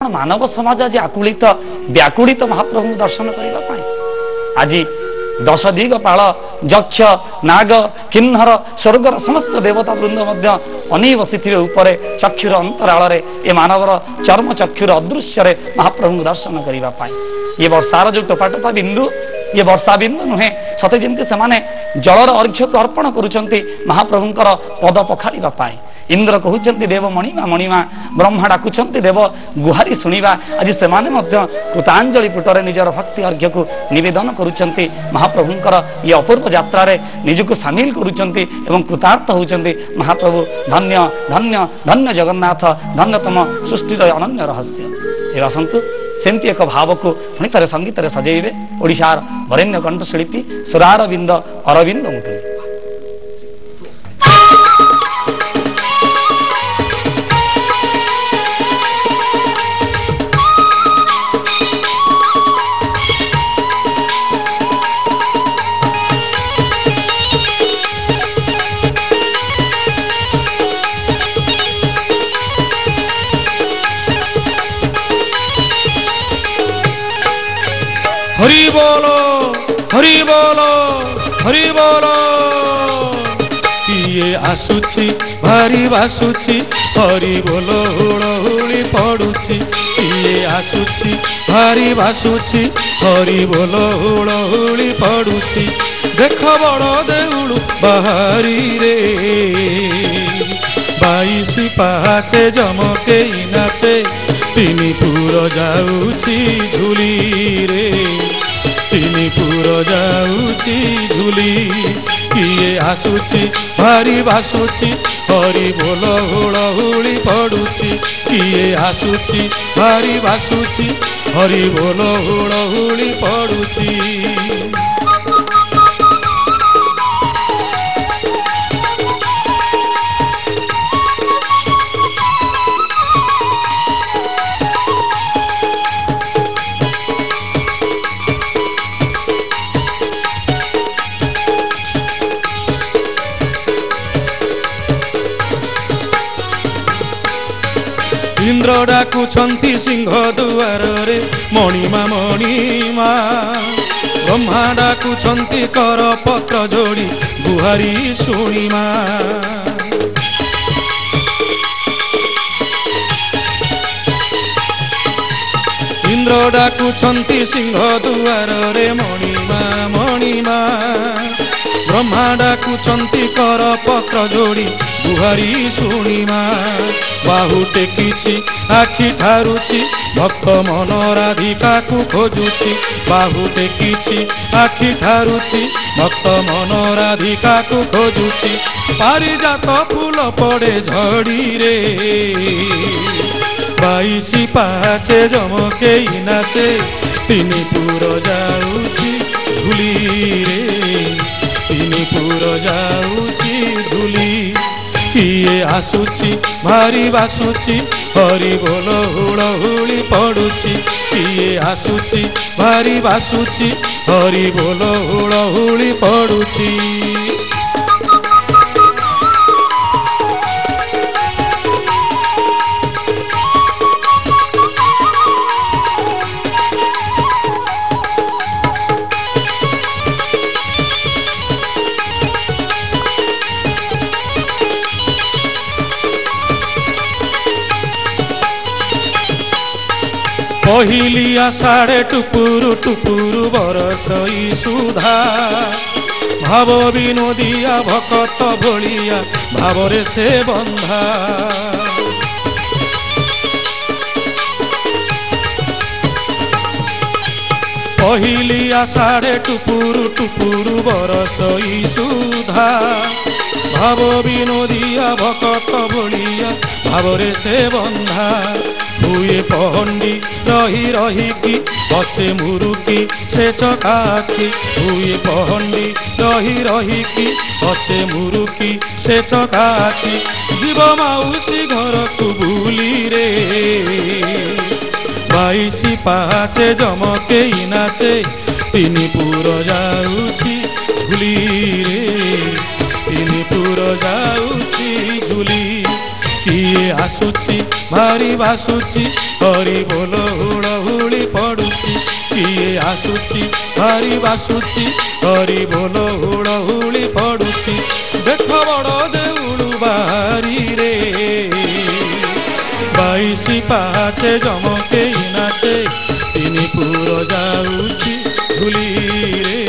मानव समाज आज आकुलित व्याकुलित महाप्रभु दर्शन करने आज 10 दिगपाल यक्ष नाग किन्नर स्वर्गर समस्त देवता वृंद अनी बसी उपरे चक्षुर अंतराल ए मानवर चर्म चक्षुर अदृश्य महाप्रभु दर्शन करने ये वर्षार जो टोपा टोपा बिंदु ये वर्षा बिंदु नुहे सते जमी से जलर अर्घ्य को अर्पण करुँच महाप्रभुंर पद पखाड़ा इंद्र कहते देव मणिमा मणिमा ब्रह्मा डाकुंट देव गुहारी शुणा आज से कृतांजलि पुटरे निजर भक्ति अर्घ्य को निवेदन करुँच महाप्रभुंर ये अपूर्व यात्रा निजक सामिल करुँच कृतार्थ होती महाप्रभु धन्य धन्य धन्य जगन्नाथ धन्यतम सृष्टिर अनन्य रहस्य ये आसतु सेमती एक भाव को पुणी थे संगीत सजेबे ओडिशार वरेण्य कंठशिल्पी सुरारविंद अरविंद मुदुली। हरि बोलो हरि बोलो हरि बोलो किए आसुची भारी बासुची हरि बोलो हुड़हुड़ी पड़ुची किए आसुची भारी बासुची हरि बोलो हुड़हुड़ी पड़ुची देख बड़ देउळु बाहरी रे 22 पाहाचे जमके नाचे तीनीपुर जाऊची झुली रे तीनीपुर जाऊची झुली किए आसुची भारी बासुची हरि बोल हुड़हुड़ी पड़ुची किए आसुची भारी बासुची हरि बोल हुड़हुड़ी पड़ुची। इंद्र डाकुछंती सिंह दुआर रे मणिमा मणिमा ब्रह्मा डाकुछंती कर पत्र जोड़ी गुहारी शुणिमा इंद्र डाकुछंती सिंह दुआर रे मणिमा मणिमा ब्रह्मा डाकुछंती कर पत्र जोड़ी गुहारी शुणिमा बाहु टेकिछि आखि ठारुछि भक्त मन राधिका को खोजुछि बाहु टेकिछि आखि ठारुछि भक्त मन राधिका को खोजुछि पारिजात फूल पड़े झड़ी रे 22 पाहाचे जमके नाचे तीनीपुर जाऊछि झुली रे तीनीपुर जाऊछि झुली किए आसुची भारी बासुची हरि बोल हुड़हुड़ी पड़ुची किए आसुची भारी बासुची हरि बोल हुड़हुड़ी पड़ुची। पहिली आषाढ़े टुपुरु टुपुरु बरसई सुधा भाव विनोदिया भकत भोलिया भावरे से बंधा पहिली आषाढ़े टुपुरु टुपुरु बरसई सुधा भाव विनोदिया भकत भोलिया भावरे से बंधा हुए पहंडी रही रही की बसे मुरुकी से चकाखी हुए पहंडी रही रही की बसे मुरुकी से चकाखी जीव माउसी घर को भूली रे 22 पाहाचे जमके नाचे तीनीपुर जाऊछि झुली रे तीनीपुर जाऊछि झुली କିଏ ଆସୁଛି ଭାରି ଭାସୁଛି ହରି ବୋଲ ହୁଳହୁଳି ପଡୁଛି କିଏ ଆସୁଛି ଭାରି ଭାସୁଛି ହରି ବୋଲ ହୁଳହୁଳି ପଡୁଛି ଦେଖ ବଡ଼ ଦେଉଳୁ ବାହାରିରେ ବାଇଶି ପାହାଚେ ଜମକେଇ ନାଚେ ତିନି ପୁର ଯାଉଛି ଧୂଳିରେ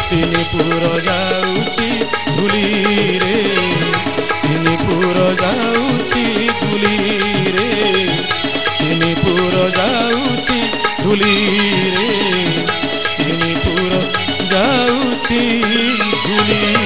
ତିନି ପୁର ଯାଉଛି ଧୂଳିରେ ତିନି ପୁର ଯାଉଛି ଧୂଳିରେ ତିନି ପୁର ଯାଉଛି ଧୂଳିରେ ତିନି ପୁର ଯାଉଛି ଧୂଳି